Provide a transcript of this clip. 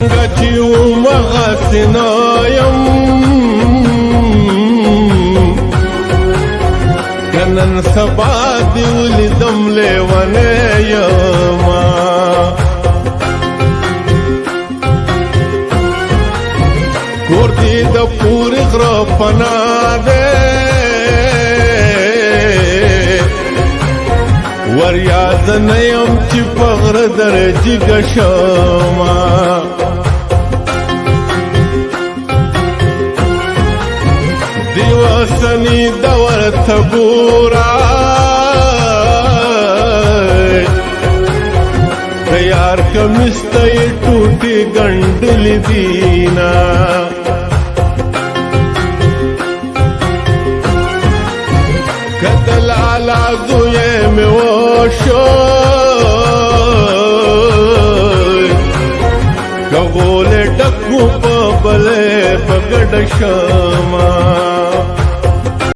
گچیو مغسنایم کنن سبا دیولی دم لیوانه یما کور دی د پوری غرا پناده وریاد نیم چی پغر در جگ شما دیواسنی دور تبورا تیار کمستی ٹوٹی گنڈلی دینا کدلالا زوی میں وشو کغول ڈکو پبلے بگڑ شما